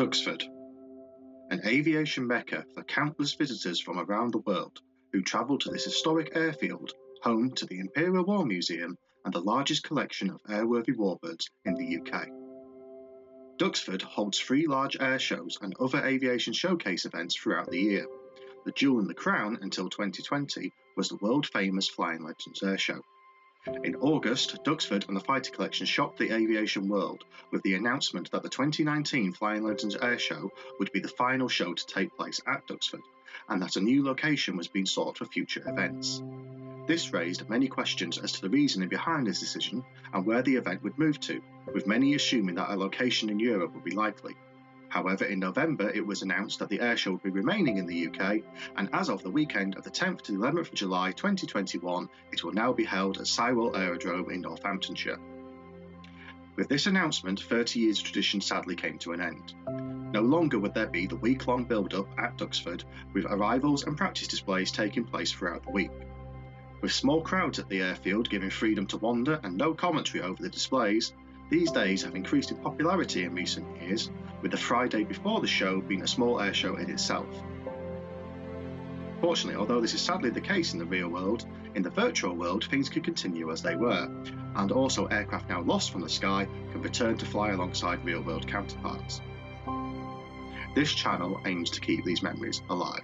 Duxford, an aviation mecca for countless visitors from around the world who travel to this historic airfield, home to the Imperial War Museum and the largest collection of airworthy warbirds in the UK. Duxford holds 3 large air shows and other aviation showcase events throughout the year. The jewel in the crown until 2020 was the world-famous Flying Legends Airshow. In August, Duxford and the Fighter Collection shocked the aviation world with the announcement that the 2019 Flying Legends Airshow would be the final show to take place at Duxford, and that a new location was being sought for future events. This raised many questions as to the reasoning behind this decision and where the event would move to, with many assuming that a location in Europe would be likely. However, in November it was announced that the airshow would be remaining in the UK, and as of the weekend of the 10th to the 11th of July 2021, it will now be held at Sywell Aerodrome in Northamptonshire. With this announcement, 30 years of tradition sadly came to an end. No longer would there be the week-long build-up at Duxford, with arrivals and practice displays taking place throughout the week. With small crowds at the airfield giving freedom to wander and no commentary over the displays, these days have increased in popularity in recent years, with the Friday before the show being a small airshow in itself. Fortunately, although this is sadly the case in the real world, in the virtual world things can continue as they were, and also aircraft now lost from the sky can return to fly alongside real-world counterparts. This channel aims to keep these memories alive.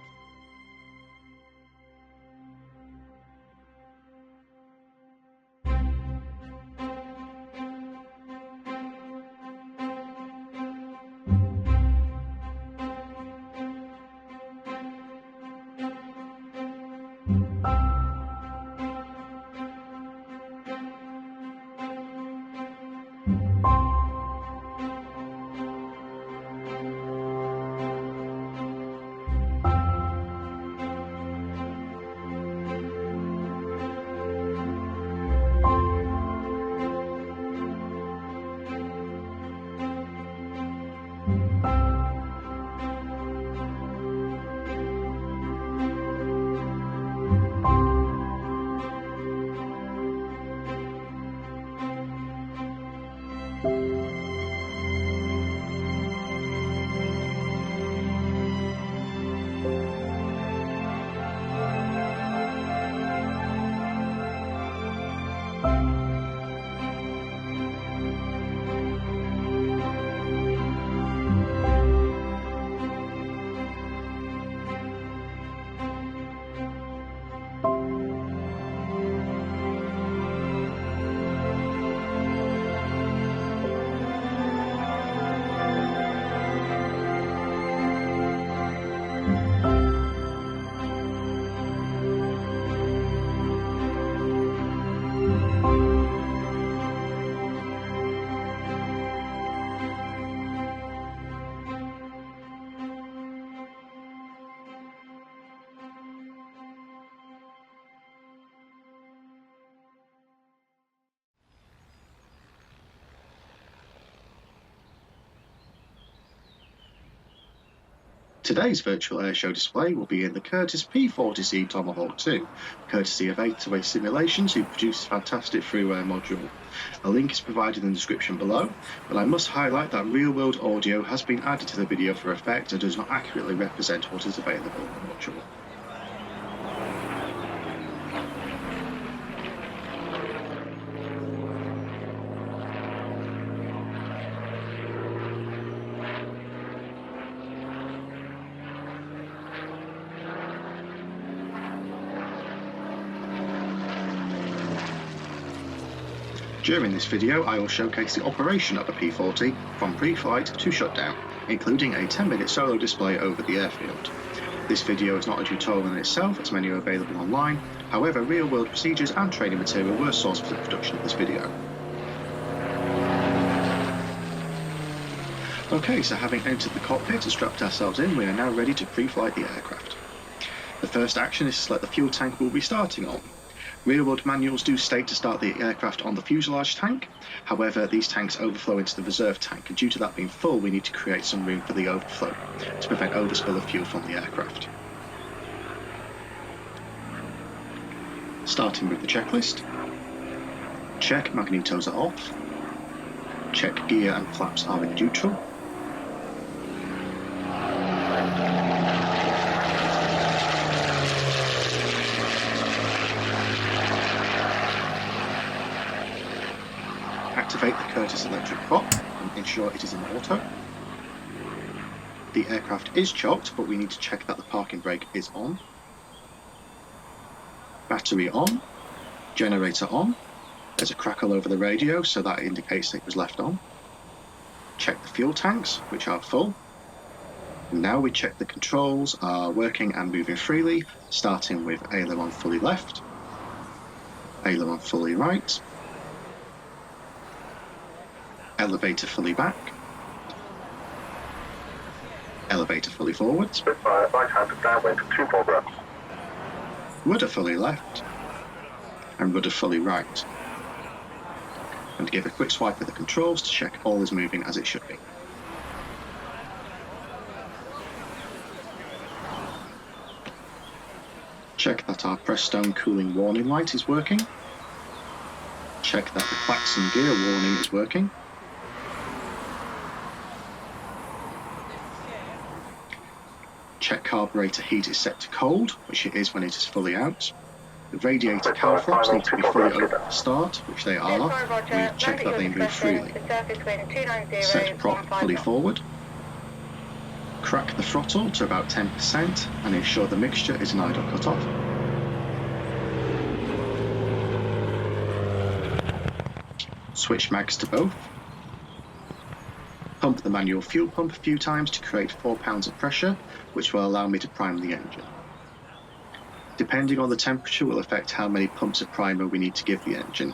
Today's virtual airshow display will be in the Curtis P-40C Tomahawk II, courtesy of 808 Simulations, who produce this fantastic freeware module. A link is provided in the description below, but I must highlight that real-world audio has been added to the video for effect and does not accurately represent what is available in the module. During this video, I will showcase the operation of the P-40 from pre-flight to shutdown, including a 10-minute solo display over the airfield. This video is not a tutorial in itself, as many are available online. However, real-world procedures and training material were sourced for the production of this video. Okay, so having entered the cockpit and strapped ourselves in, we are now ready to pre-flight the aircraft. The first action is to select the fuel tank we'll be starting on. Real-world manuals do state to start the aircraft on the fuselage tank, however these tanks overflow into the reserve tank, and due to that being full we need to create some room for the overflow to prevent overspill of fuel from the aircraft. Starting with the checklist. Check magnetos are off. Check gear and flaps are in neutral. activate the Curtis electric prop and ensure it is in auto. The aircraft is chocked, but we need to check that the parking brake is on. Battery on. Generator on. There's a crackle over the radio, so that indicates that it was left on. Check the fuel tanks, which are full. And now we check the controls are working and moving freely, starting with aileron fully left, aileron fully right, elevator fully back, elevator fully forward, right-hand downwind 24 grams, rudder fully left, and rudder fully right. And give a quick swipe of the controls to check all is moving as it should be. Check that our press stone cooling warning light is working. Check that the klaxon gear warning is working. Check carburetor heat is set to cold, which it is when it is fully out. The radiator cowl flaps need to be fully open to start, which they are. We check that they move freely. Set prop fully forward. Crack the throttle to about 10% and ensure the mixture is an idle cutoff. Switch mags to both. Pump the manual fuel pump a few times to create 4 pounds of pressure, which will allow me to prime the engine. Depending on the temperature will affect how many pumps of primer we need to give the engine.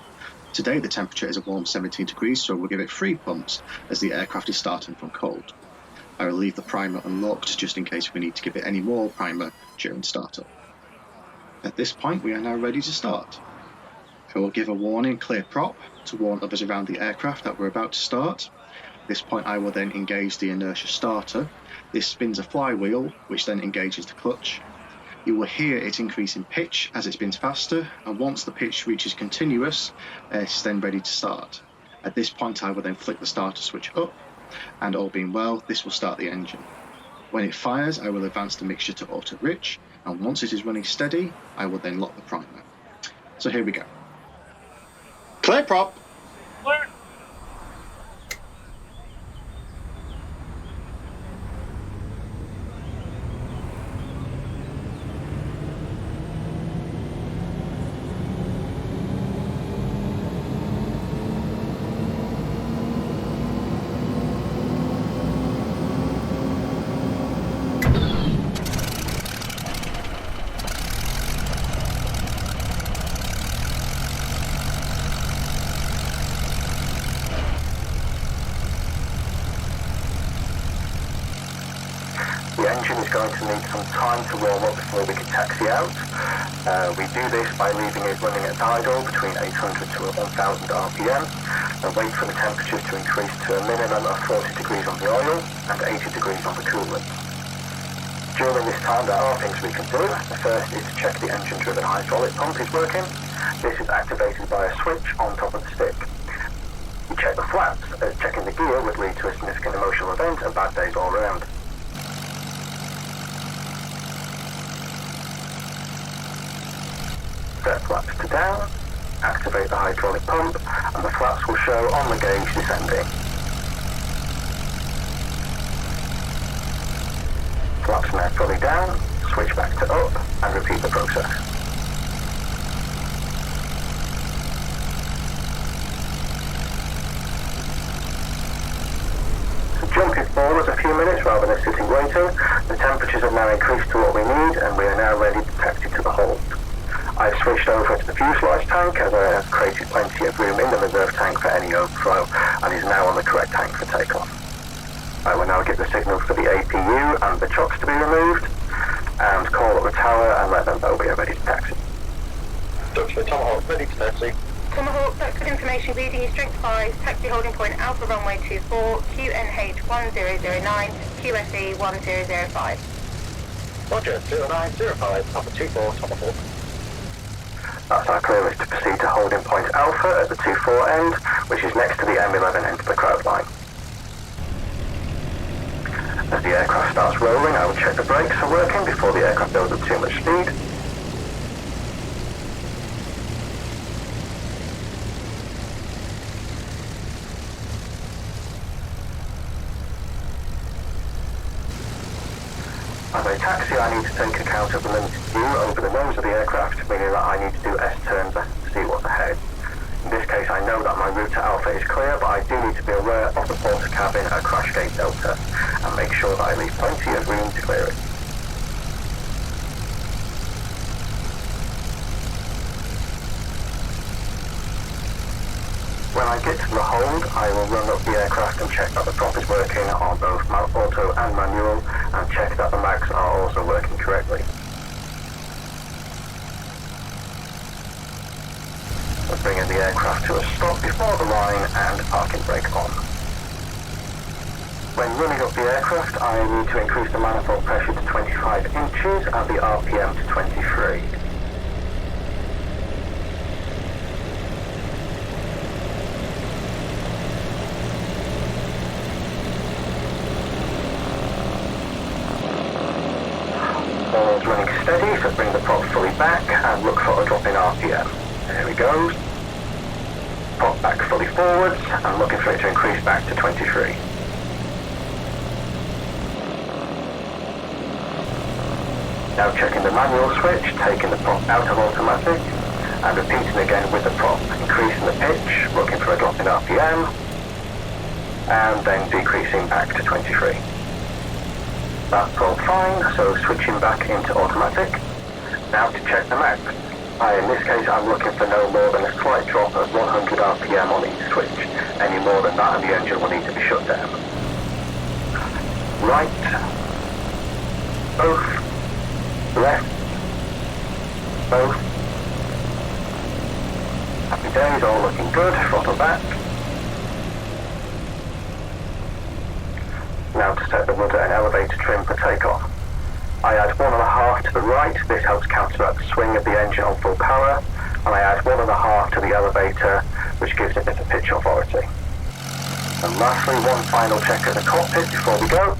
Today the temperature is a warm 17 degrees, so we'll give it 3 pumps as the aircraft is starting from cold. I will leave the primer unlocked just in case we need to give it any more primer during startup. At this point we are now ready to start. I will give a warning clear prop to warn others around the aircraft that we're about to start. At this point I will then engage the inertia starter. This spins a flywheel which then engages the clutch. You will hear it increase in pitch as it spins faster, and once the pitch reaches continuous, it's then ready to start. At this point I will then flick the starter switch up, and all being well, this will start the engine. When it fires, I will advance the mixture to auto rich, and once it is running steady, I will then lock the primer. So here we go. Clear prop! Clear. The engine is going to need some time to warm up before we can taxi out. We do this by leaving it running at idle between 800 to 1000 RPM and wait for the temperatures to increase to a minimum of 40 degrees on the oil and 80 degrees on the coolant. During this time there are things we can do. The first is to check the engine driven hydraulic pump is working. This is activated by a switch on top of the stick. We check the flaps, as checking the gear would lead to a significant emotional event and bad days all around. Set flaps to down, activate the hydraulic pump, and the flaps will show on the gauge descending. Flaps now fully down, switch back to up, and repeat the process. So jumping forward a few minutes rather than sitting waiting, the temperatures have now increased to what we need, and we are now ready to taxi to the hold. I've switched over to the fuselage tank as I have created plenty of room in the reserve tank for any overflow and is now on the correct tank for takeoff. I will now get the signal for the APU and the chocks to be removed and call up the tower and let them know we are ready to taxi. Duxford, Tomahawk, ready to taxi. Tomahawk, Duxford information reading is strength 5, taxi holding point Alpha runway 24, QNH 1009, QSE 1005. Roger, 0905, Alpha 24, Tomahawk. That's our clearance to proceed to holding point Alpha at the 24 end, which is next to the M11 end of the crowd line. As the aircraft starts rolling, I will check the brakes are working before the aircraft builds up too much speed. As I taxi, I need to take account of the limited view over the nose of the aircraft, meaning that I need to do S-turns to see what's ahead. In this case, I know that my route to Alpha is clear, but I do need to be aware of the porter cabin at crash gate Delta and make sure that I leave plenty of room to clear it. When I get to the hold, I will run up the aircraft and check that the prop is working on both auto and manual, and check that the mags are also working correctly. We're bringing the aircraft to a stop before the line and parking brake on. When running up the aircraft, I need to increase the manifold pressure to 25 inches and the RPM to 23. All's running steady, so bring the prop fully back and look for a drop in RPM. There he goes. Prop back fully forwards and looking for it to increase back to 23. Now checking the manual switch, taking the prop out of automatic and repeating again with the prop, increasing the pitch, looking for a drop in RPM and then decreasing back to 23. That's all fine, so switching back into automatic. Now to check the mags. In this case I'm looking for no more than a slight drop of 100 RPM on each switch. Any more than that and the engine will need to be shut down. Right, both, left, both. Happy days, all looking good, throttle back. Now to set the rudder and elevator trim for takeoff. I add 1.5 to the right, this helps counteract the swing of the engine on full power, and I add 1.5 to the elevator, which gives a bit of pitch authority. And lastly, one final check of the cockpit before we go.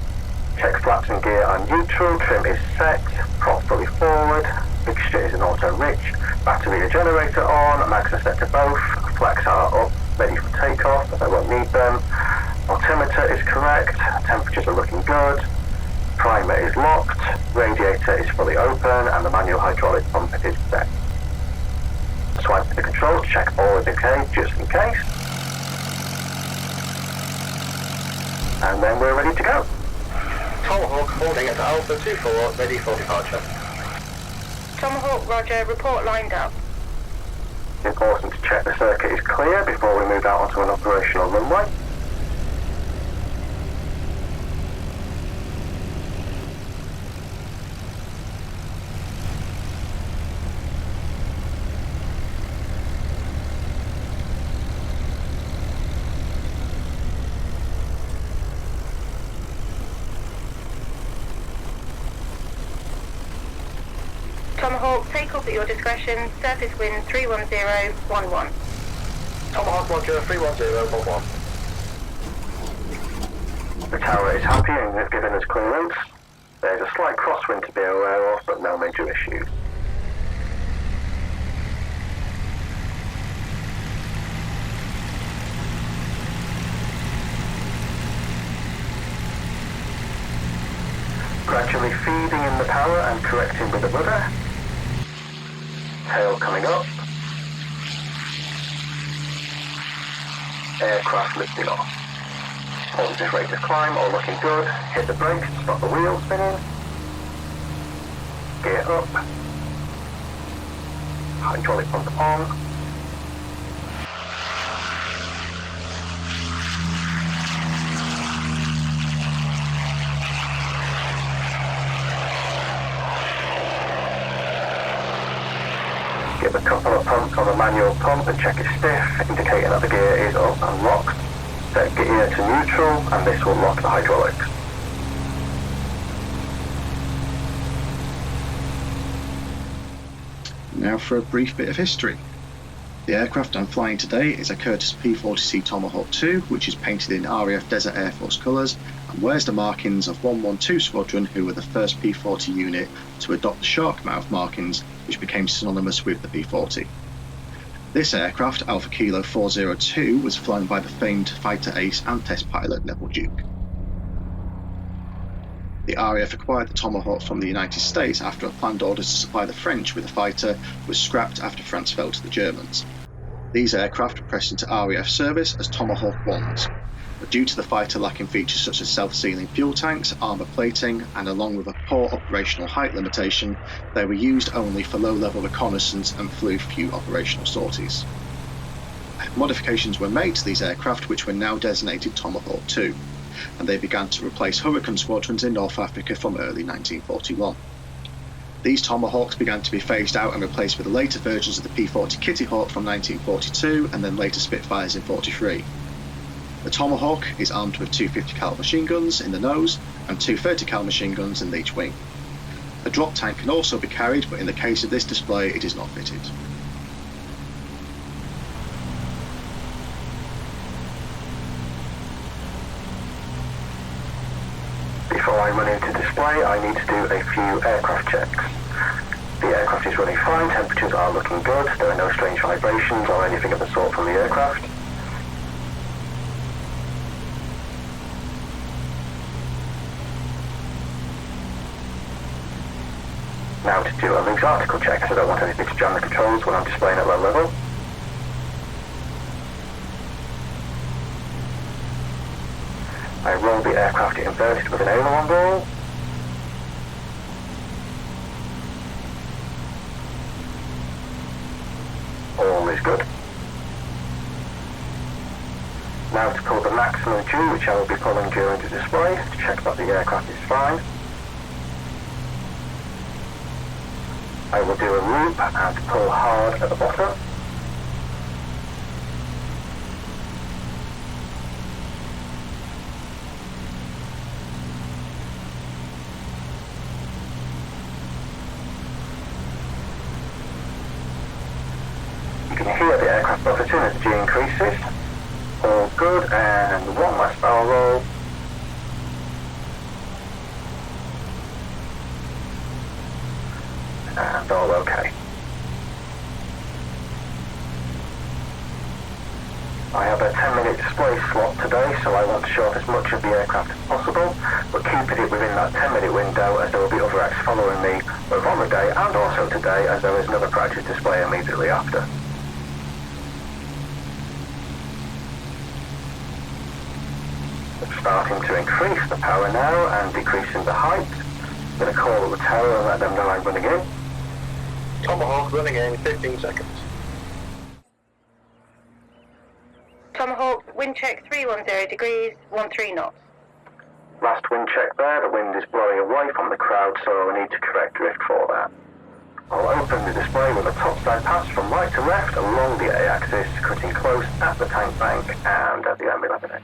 Check flaps and gear are neutral, trim is set, prop fully forward, fixture is an auto rich, battery and generator on, mags are set to both, flags are up, ready for takeoff, but I won't need them. Altimeter is correct, temperatures are looking good, primer is locked, radiator is fully open, and the manual hydraulic pump is set. Swipe to the controls, check all is okay, just in case. And then we're ready to go. Tomahawk holding at Alpha 24, ready for departure. Tomahawk, roger, report lined up. It's important to check the circuit is clear before we move out onto an operational runway. Tomahawk, take off at your discretion, surface wind 31011. Tomahawk, roger, 31011. The tower is happy and has given us clearance. There's a slight crosswind to be aware of, but no major issues. Gradually feeding in the power and correcting with the rudder. Tail coming up. Aircraft lifting off. Positive rate of climb, all looking good. Hit the brakes to stop the wheels spinning. Gear up. Hydraulic pump on. Give a couple of pumps on the manual pump and check it stiff, indicating that the gear is up and locked. Set gear to neutral and this will lock the hydraulics. Now for a brief bit of history. The aircraft I'm flying today is a Curtis P-40C Tomahawk II, which is painted in RAF Desert Air Force colours and wears the markings of 112 Squadron, who were the first P-40 unit to adopt the shark mouth markings, which became synonymous with the P-40. This aircraft, Alpha Kilo 402, was flown by the famed fighter ace and test pilot Neville Duke. The RAF acquired the Tomahawk from the United States after a planned order to supply the French with a fighter was scrapped after France fell to the Germans. These aircraft were pressed into RAF service as Tomahawk Is, but due to the fighter lacking features such as self-sealing fuel tanks, armour plating, and along with a poor operational height limitation, they were used only for low-level reconnaissance and flew few operational sorties. Modifications were made to these aircraft, which were now designated Tomahawk II, and they began to replace Hurricane squadrons in North Africa from early 1941. These Tomahawks began to be phased out and replaced with the later versions of the P-40 Kitty Hawk from 1942 and then later Spitfires in 1943. The Tomahawk is armed with two 50 caliber machine guns in the nose and two 30 caliber machine guns in each wing. A drop tank can also be carried, but in the case of this display it is not fitted. Before I run into display, I need to do a few aircraft checks. The aircraft is running fine, temperatures are looking good, there are no strange vibrations or anything of the sort from the aircraft. Now to do a loose article check, so I don't want anything to jam the controls when I'm displaying at low level. I roll the aircraft inverted with an aileron roll. All is good. Now to pull the maximum G, which I will be pulling during the display, to check that the aircraft is fine. I will do a loop and pull hard at the bottom. You can hear the aircraft buffeting as the G increases. All good, and one last barrel roll. And all okay. I have a 10-minute display slot today, so I want to show off as much of the aircraft as possible, but keeping it within that 10-minute window as there will be other acts following me, both on the day and also today, as there is another practice display immediately after. Starting to increase the power now and decreasing the height. I'm going to call the tower and let them know I'm running in. Tomahawk running in 15 seconds. Tomahawk, wind check 310 degrees, 13 knots. Last wind check there, the wind is blowing away from the crowd, so I need to correct drift for that. I'll open the display with a topside pass from right to left along the A-axis, cutting close at the tank bank and at the M11.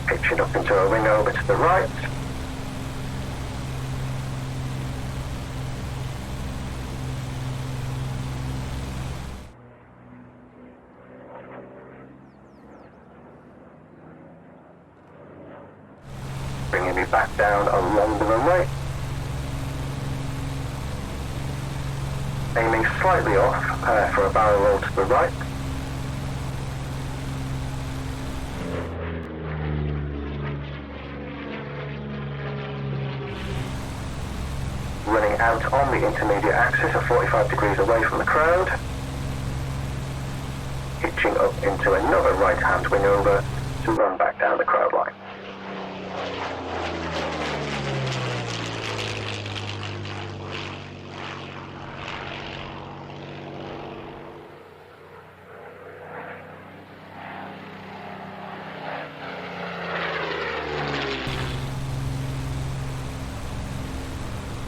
Pitching up into a wing over to the right. Bringing me back down along the runway. Aiming slightly off for a barrel roll to the right. Running out on the intermediate axis at 45 degrees away from the crowd. Hitching up into another right-hand wing over to run back down the crowd line.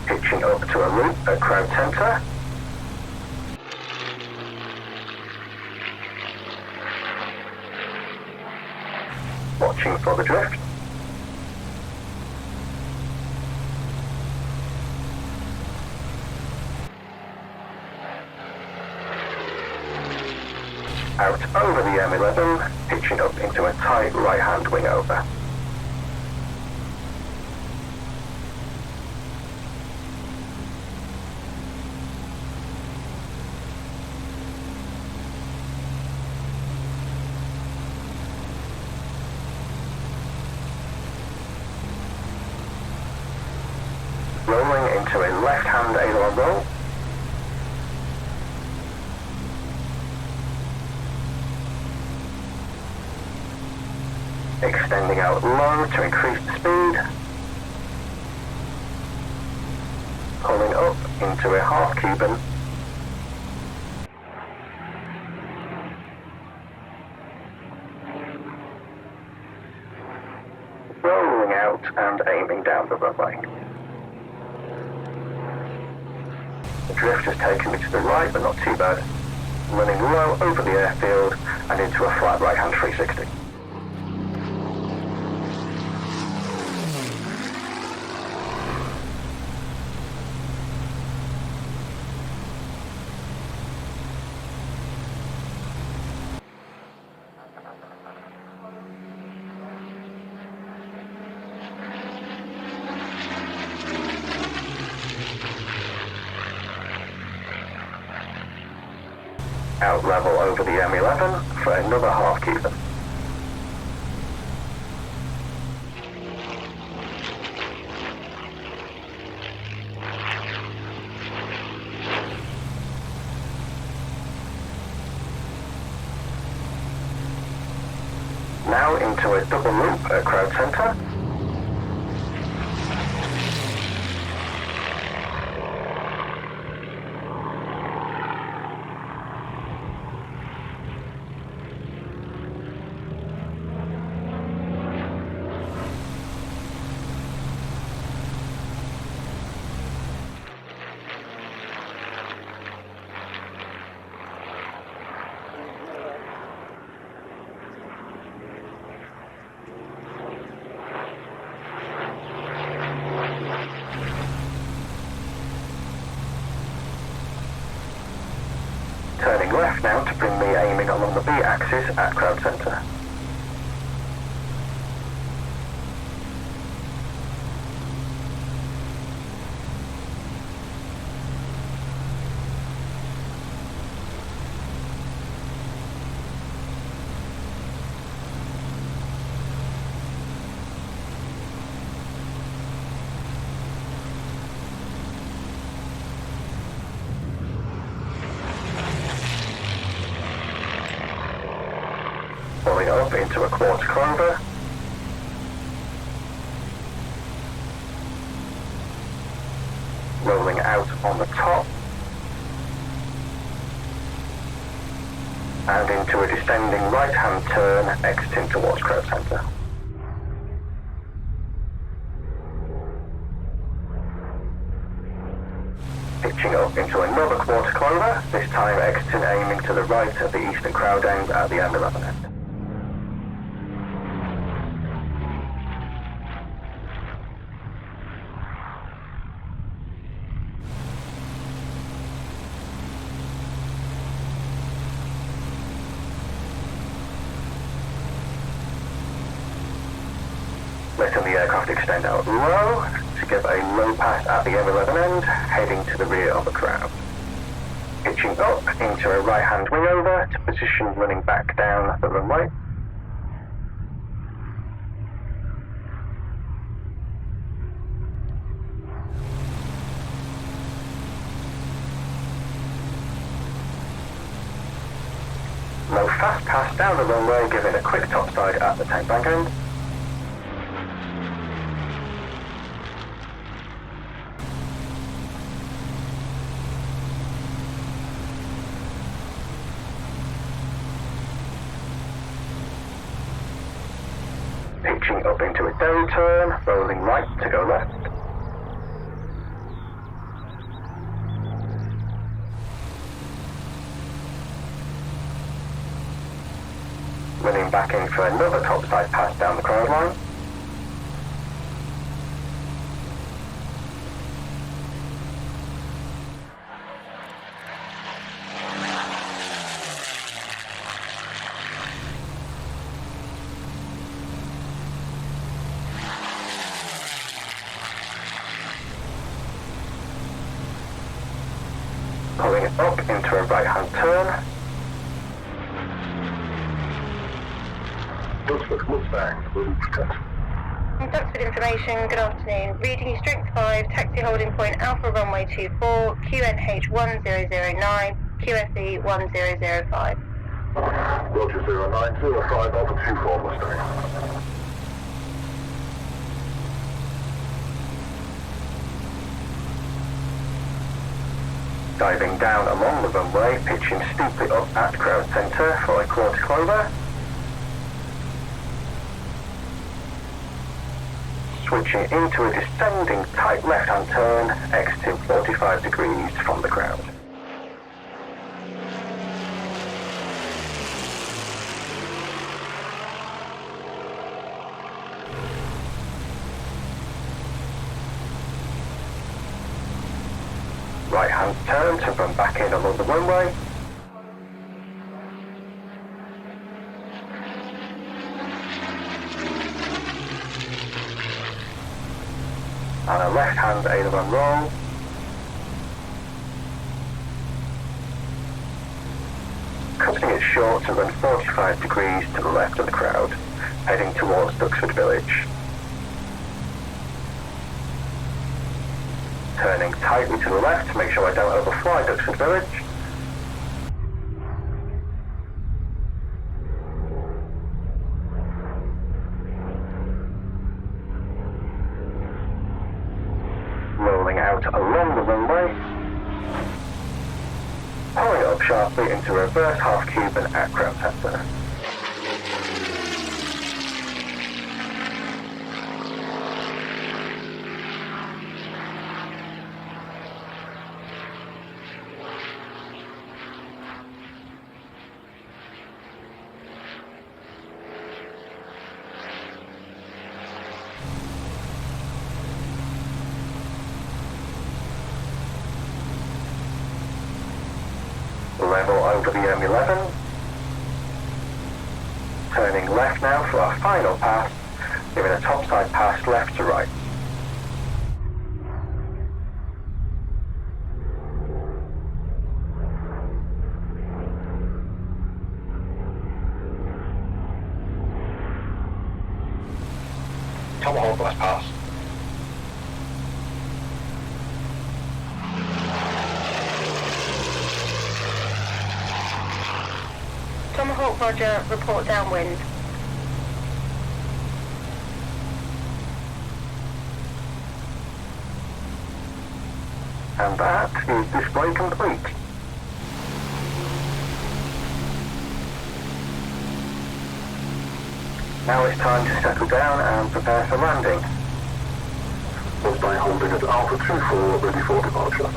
Pitching up to a loop at crowd centre. Watching for the drift. Out over the M11, pitching up into a tight right-hand wing over. into a left-hand aileron roll. Extending out low to increase the speed. Pulling up into a half Cuban. Rolling out and aiming down the runway. The drift has taken me to the right, but not too bad. Running low over the airfield and into a flat right-hand 360. Out level over the M11 for another half Cuban. Now into a double loop at crowd center. Turning left now to bring me aiming along the B axis at crowd center. Pulling up into a quarter clover. Rolling out on the top. And into a descending right-hand turn, exiting towards crowd center. Pitching up into another quarter clover, this time exiting aiming to the right of the eastern crowd end at the M11 end. Letting the aircraft extend out low to give a low pass at the M11 end, heading to the rear of the crowd. Pitching up into a right-hand wing over to position running back down the runway. Low fast pass down the runway, giving a quick topside at the tank bank end. Pitching up into a down turn, rolling right to go left. Running back in for another topside pass down the crowd line. Pulling it up into a right-hand turn. Duxford, Mustang, route cut. Duxford information, good afternoon. Reading you strength 5, taxi holding point Alpha runway 24, QNH 1009, QFE 1005. Roger 0905 Alpha 24 Mustang. Diving down along the runway, pitching steeply up at crowd centre for a quarter clover. Switching into a descending tight left-hand turn, exiting 45 degrees from the crowd. Right-hand turn to run back in along the runway. And a left-hand aileron roll. Cutting it short to run 45 degrees to the left of the crowd, heading towards Duxford Village. Turning tightly to the left to make sure I don't overfly Duxford Village. Rolling out along the runway. Pulling it up sharply into reverse half Cuban at crowd centre. Level IWM 11. Turning left now for our final pass, giving a topside pass left to right. Tomahawk last pass. Tomahawk Roger, report downwind. And that is display complete. Now it's time to settle down and prepare for landing. Mustang holding at Alpha 24, ready for departure.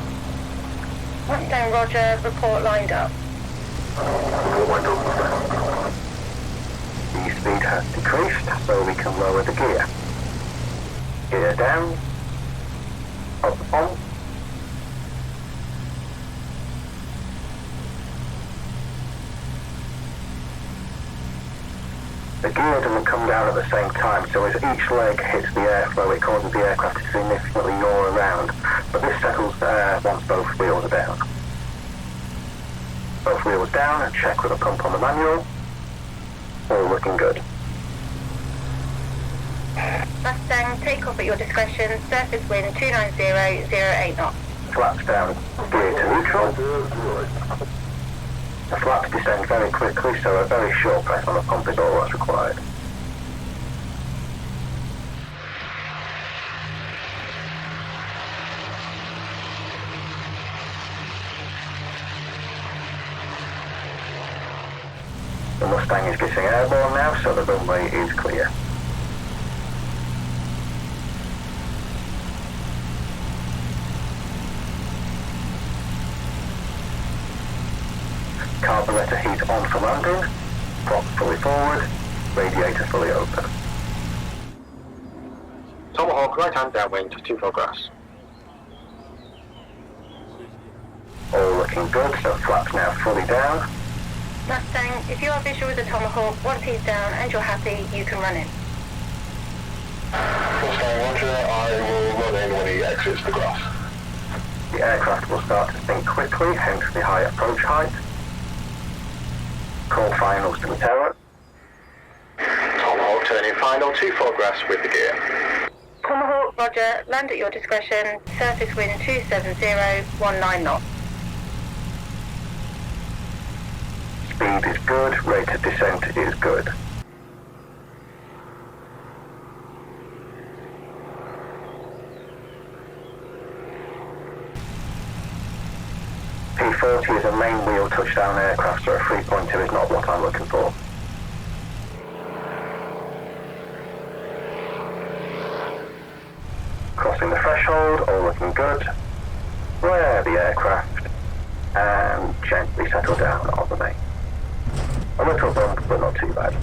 Mustang Roger, report lined up. The speed has decreased, so we can lower the gear. Gear down, up on. The gear doesn't come down at the same time, so as each leg hits the airflow, it causes the aircraft to significantly yaw around. But this settles the air once both wheels are down. Both wheels down and check with a pump on the manual. All looking good. Mustang, take off at your discretion. Surface wind 290, 08 knots. Flaps down, gear to neutral. The flaps descend very quickly, so a very short press on the pump is all that's required. The Mustang is getting airborne now, so the runway is clear. Carburetor heat on for landing, prop fully forward, radiator fully open. Tomahawk right hand downwind, 24 grass. All looking good, so flaps now fully down. Mustang, if you are visual with the Tomahawk, once he's down and you're happy, you can run in. Mustang Roger, I will run in when he exits the grass. The aircraft will start to sink quickly, hence the high approach height. Call finals to the tower. Tomahawk turning final 24 grass with the gear. Tomahawk, roger, land at your discretion, surface wind 270, 19 knots. Speed is good, rate of descent is good. P-40 is a main wheel touchdown aircraft, so a 3.2 is not what I'm looking for. Crossing the threshold, all looking good. Wear the aircraft and gently settle down on the main. A little bump, but not too bad.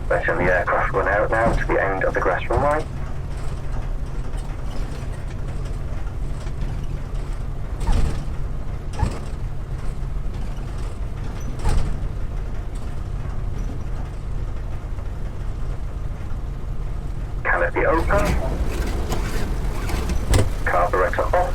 Letting the aircraft run out now to the end of the grass runway. Canopy open. Carburetor off.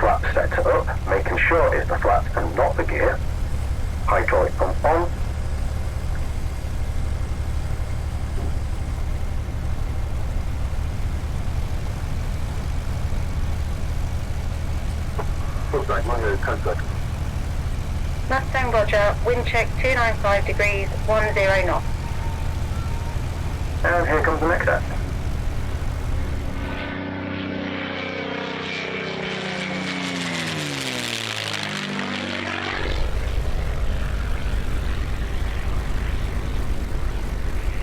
Flap set up, making sure it's the flaps and not the gear. Hydraulic pump on. Mustang, roger, wind check 295 degrees, 10 knots. And here comes the next set.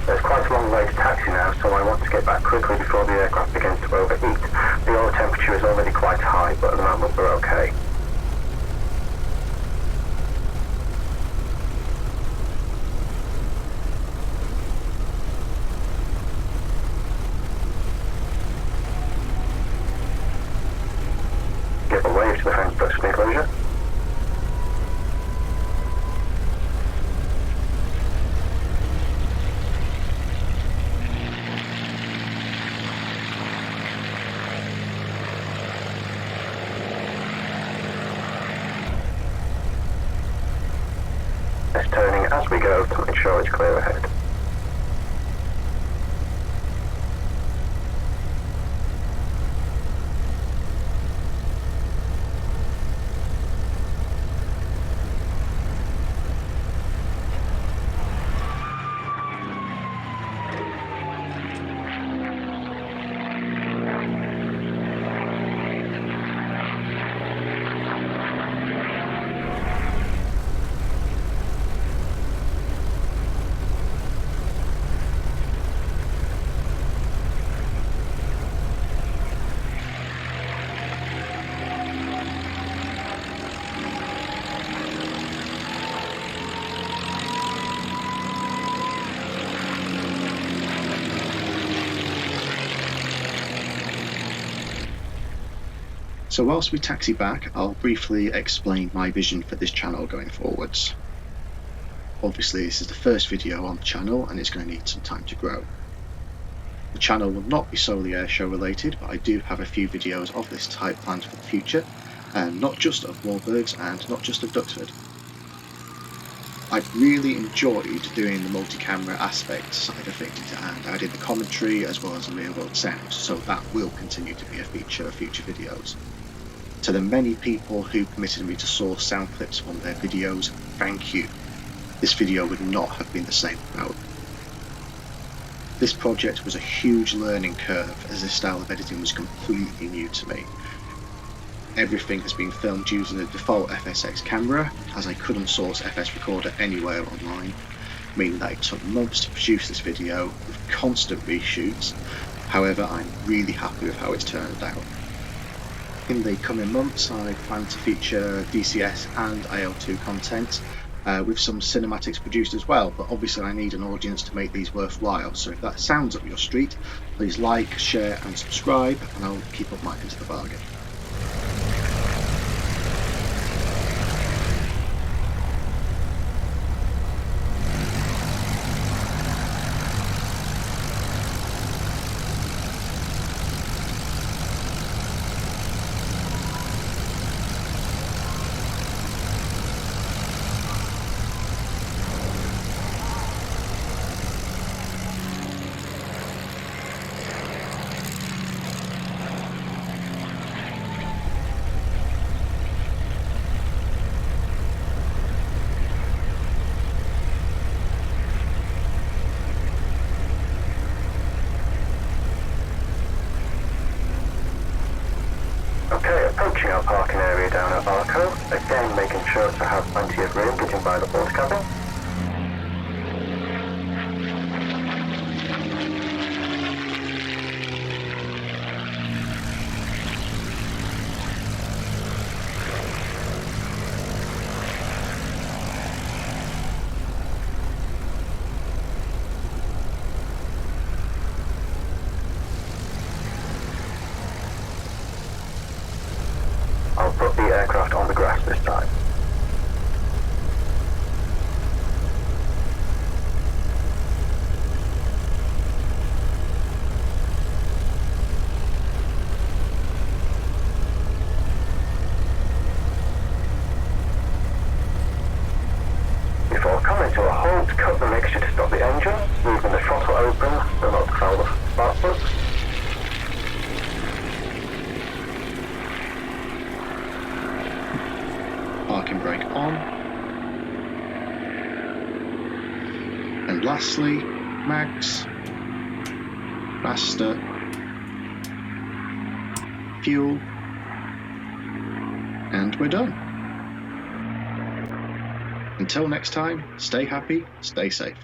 There's quite a long way to taxi now, so I want to get back quickly before the aircraft begins to overheat. The oil temperature is already quite high, but at the moment we're okay. Give a wave to the fence duction enclosure. It's turning as we go to make sure it's clear ahead. So whilst we taxi back, I'll briefly explain my vision for this channel going forwards. Obviously this is the first video on the channel and it's going to need some time to grow. The channel will not be solely airshow related, but I do have a few videos of this type planned for the future, and not just of warbirds and not just of Duxford. I've really enjoyed doing the multi-camera aspect side of things and adding the commentary as well as the real world sound, so that will continue to be a feature of future videos. To the many people who permitted me to source sound clips from their videos, thank you. This video would not have been the same without. This project was a huge learning curve as this style of editing was completely new to me. everything has been filmed using the default FSX camera, as I couldn't source FS Recorder anywhere online, meaning that it took months to produce this video with constant reshoots. However, I'm really happy with how it's turned out. In the coming months, I plan to feature DCS and IL2 content with some cinematics produced as well, but obviously I need an audience to make these worthwhile, so if that sounds up your street, please like, share and subscribe, and I'll keep up my end of the bargain. Approaching our parking area down at Arco, again making sure to have plenty of room getting by the port cabin. I'll put the aircraft on the grass this time. Before coming to a halt, cut the mixture to stop the engine, leaving the throttle open so not to foul the spark plugs. Parking brake on. And lastly, mags, master, fuel, and we're done. Until next time, stay happy, stay safe.